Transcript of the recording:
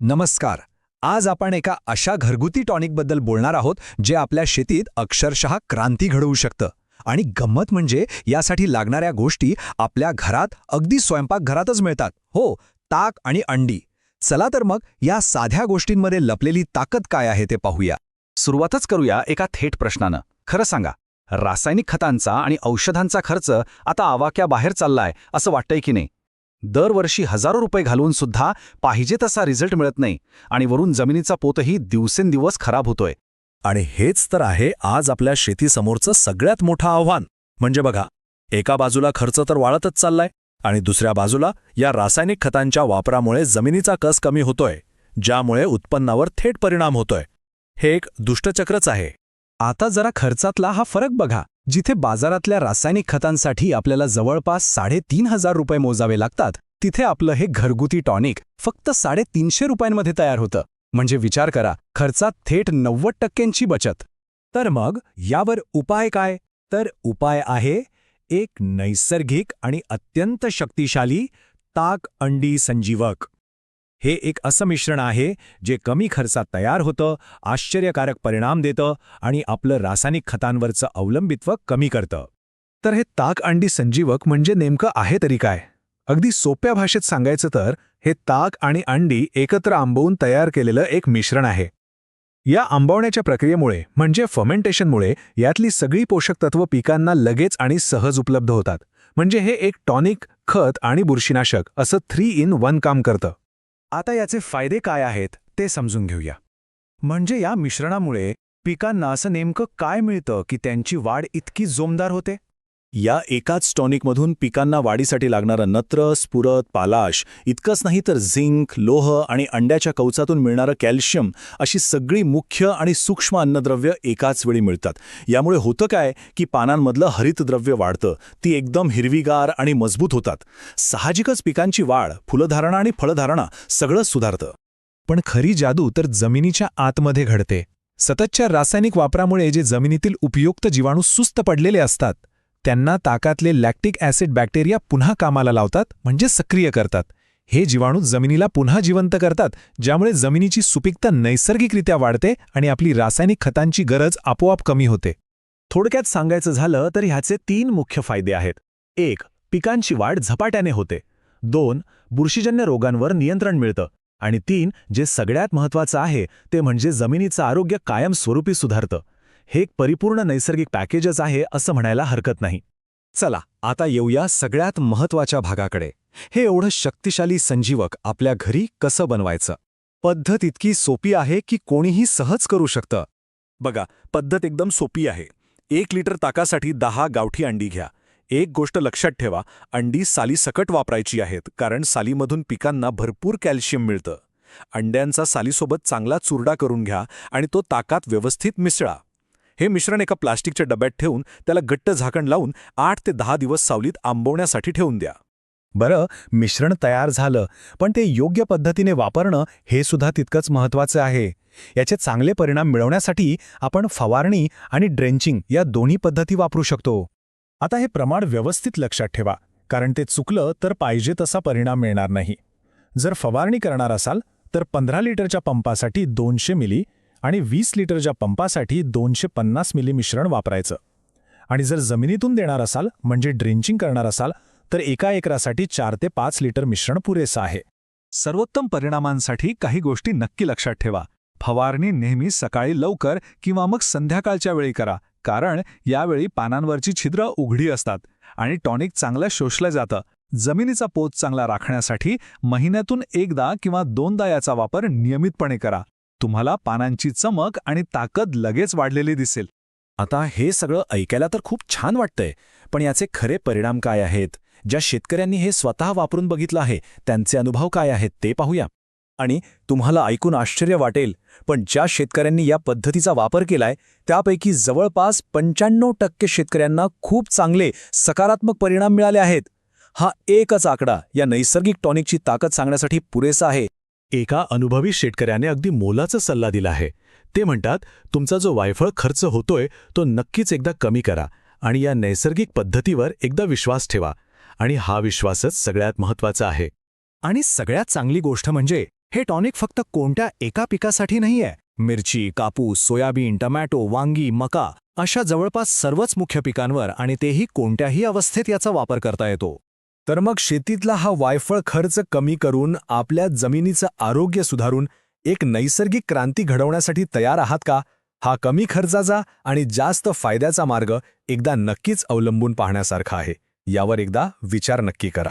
नमस्कार. आज आपण एका अशा घरगुती टॉनिकबद्दल बोलणार आहोत जे आपल्या शेतीत अक्षरशः क्रांती घडवू शकतं. आणि गंमत म्हणजे यासाठी लागणाऱ्या गोष्टी आपल्या घरात अगदी स्वयंपाकघरातच मिळतात. हो, ताक आणि अंडी. चला तर मग या साध्या गोष्टींमध्ये लपलेली ताकद काय आहे ते पाहूया. सुरुवातच करूया एका थेट प्रश्नानं. खरं सांगा, रासायनिक खतांचा आणि औषधांचा खर्च आता आवाक्याबाहेर चाललाय असं वाटतंय की नाही? दरवर्षी हजारो रुपये घालून सुद्धा पाहिजे तसा रिझल्ट मिळत नाही आणि वरून जमिनीचा पोतही दिवसेंदिवस खराब होतोय. आणि हेच तर आहे आज आपल्या शेतीसमोरचं सगळ्यात मोठं आव्हान. म्हणजे बघा, एका बाजूला खर्च तर वाढतच चाललाय आणि दुसऱ्या बाजूला या रासायनिक खतांच्या वापरामुळे जमिनीचा कस कमी होतोय, ज्यामुळे उत्पन्नावर थेट परिणाम होतोय. हे एक दुष्टचक्रच आहे. आता जरा खर्चातला हा फरक बघा. जिथे बाजारातल्या रासायनिक खतांसाठी आपल्याला जवळपास 3,500 रुपये मोजावे लागतात, तिथे आपलं हे घरगुती टॉनिक फक्त 350 रुपयांमध्ये तयार होतं. म्हणजे विचार करा, खर्चात थेट 90% बचत. तर मग यावर उपाय काय? तर उपाय आहे एक नैसर्गिक आणि अत्यंत शक्तिशाली ताक अंडी संजीवक. हे एक असं मिश्रण आहे जे कमी खर्चात तयार होतं, आश्चर्यकारक परिणाम देतं आणि आपलं रासायनिक खतांवरचं अवलंबित्व कमी करतं. तर हे ताक अंडी संजीवक म्हणजे नेमकं आहे तरी काय? अगदी सोप्या भाषेत सांगायचं तर हे ताक आणि अंडी एकत्र आंबवून तयार केलेलं एक मिश्रण आहे. या आंबवण्याच्या प्रक्रियेमुळे म्हणजे फर्मेंटेशनमुळे यातली सगळी पोषक तत्व पिकांना लगेच आणि सहज उपलब्ध होतात. म्हणजे हे एक टॉनिक, खत आणि बुरशीनाशक असं 3 in 1 काम करतं. आता याचे फायदे काय आहेत ते समजून घेऊया. म्हणजे या मिश्रणामुळे पिकांना असं नेमकं काय मिळतं की त्यांची वाढ इतकी जोमदार होते? या एकाच टॉनिकमधून पिकांना वाढीसाठी लागणारं नत्र, स्फुरद, पालाश इतकंच नाही तर झिंक, लोह आणि अंड्याच्या कवचातून मिळणारं कॅल्शियम अशी सगळी मुख्य आणि सूक्ष्म अन्नद्रव्य एकाच वेळी मिळतात. यामुळे होतं काय की पानांमधलं हरितद्रव्य वाढतं, ती एकदम हिरवीगार आणि मजबूत होतात. साहजिकच पिकांची वाढ, फुलधारणा आणि फळधारणा सगळं सुधारतं. पण खरी जादू तर जमिनीच्या आतमध्ये घडते. सततच्या रासायनिक वापरामुळे जे जमिनीतील उपयुक्त जीवाणू सुस्त पडलेले असतात, त्यांना ताकातले लॅक्टिक ॲसिड बॅक्टेरिया पुन्हा कामाला लावतात, म्हणजे सक्रिय करतात. हे जीवाणू जमिनीला पुन्हा जिवंत करतात, ज्यामुळे जमिनीची सुपीकता नैसर्गिकरित्या वाढते आणि आपली रासायनिक खतांची गरज आपोआप कमी होते. थोडक्यात सांगायचं झालं तर ह्याचे 3 मुख्य फायदे आहेत. 1. पिकांची वाढ झपाट्याने होते. 2. बुरशीजन्य रोगांवर नियंत्रण मिळतं. आणि 3. जे सगळ्यात महत्त्वाचं आहे ते म्हणजे जमिनीचं आरोग्य कायमस्वरूपी सुधारतं. हे एक परिपूर्ण नैसर्गिक पॅकेजच आहे असं म्हणायला हरकत नाही. चला आता येऊया सगळ्यात महत्त्वाच्या भागाकडे. हे एवढं शक्तिशाली संजीवक आपल्या घरी कसं बनवायचं? पद्धत इतकी सोपी आहे की कोणीही सहज करू शकतं. बघा, पद्धत एकदम सोपी आहे. 1 लिटर ताकासाठी 10 गावठी अंडी घ्या. एक गोष्ट लक्षात ठेवा, अंडी सालीसकट वापरायची आहेत, कारण सालीमधून पिकांना भरपूर कॅल्शियम मिळतं. अंड्यांचा सालीसोबत चांगला चुरडा करून घ्या आणि तो ताकात व्यवस्थित मिसळा. हे मिश्रण एका प्लास्टिकच्या डब्यात ठेवून त्याला घट्ट झाकण लावून 8 ते 10 दिवस सावलीत आंबवण्यासाठी ठेवून द्या. बरं, मिश्रण तयार झालं, पण ते योग्य पद्धतीने वापरणं हे सुद्धा तितकंच महत्त्वाचं आहे. याचे चांगले परिणाम मिळवण्यासाठी आपण फवारणी आणि ड्रेंचिंग या दोन्ही पद्धती वापरू शकतो. आता हे प्रमाण व्यवस्थित लक्षात ठेवा, कारण ते चुकलं तर पाहिजे तसा परिणाम मिळणार नाही. जर फवारणी करणार असाल तर 15 लिटरच्या पंपासाठी 200 मिली आणि 20 लिटरच्या पंपासाठी 250 मिली मिश्रण वापरायचं. आणि जर जमिनीतून देणार असाल म्हणजे ड्रेंचिंग करणार असाल तर एका एकरासाठी 4 ते 5 लिटर मिश्रण पुरेसं आहे. सर्वोत्तम परिणामांसाठी काही गोष्टी नक्की लक्षात ठेवा. फवारणी नेहमी सकाळी लवकर किंवा मग संध्याकाळच्या वेळी करा, कारण यावेळी पानांवरची छिद्र उघडी असतात आणि टॉनिक चांगलं शोषलं जातं. जमिनीचा पोत चांगला राखण्यासाठी महिन्यातून एकदा किंवा 2दा याचा वापर नियमितपणे करा. तुम्हाला पानांची चमक आणि ताकद लगेच वाढलेली दिसेल. आता हे सगळं ऐकायला तर खूप छान वाटतंय, पण याचे खरे परिणाम काय आहेत? ज्या शेतकऱ्यांनी हे स्वतः वापरून बघितलं आहे त्यांचे अनुभव काय आहेत ते पाहूया. आणि तुम्हाला ऐकून आश्चर्य वाटेल, पण ज्या शेतकऱ्यांनी या पद्धतीचा वापर केलाय त्यापैकी जवळपास 95% शेतकऱ्यांना खूप चांगले सकारात्मक परिणाम मिळाले आहेत. हा एकच आकडा या नैसर्गिक टॉनिकची ताकद सांगण्यासाठी पुरेसा आहे. एका अनुभवी शेतकऱ्याने अगदी मोलाचा सल्ला दिला आहे. ते म्हणतात, तुमचा जो वायफळ खर्च होतोय तो नक्कीच एकदा कमी करा आणि या नैसर्गिक पद्धतीवर एकदा विश्वास ठेवा. आणि हा विश्वासच सगळ्यात महत्त्वाचा आहे. आणि सगळ्यात चांगली गोष्ट म्हणजे हे टॉनिक फक्त कोणत्या एका पिकासाठी नाहीये. मिरची, कापूस, सोयाबीन, टमॅटो, वांगी, मका अशा जवळपास सर्वच मुख्य पिकांवर आणि तेही कोणत्याही अवस्थेत याचा वापर करता येतो. तर मग शेतीतला हा वायफळ खर्च कमी करून आपल्या जमिनीचं आरोग्य सुधारून एक नैसर्गिक क्रांती घडवण्यासाठी तयार आहात का? हा कमी खर्चाचा आणि जास्त फायद्याचा मार्ग एकदा नक्कीच अवलंबून पाहण्यासारखा आहे. यावर एकदा विचार नक्की करा.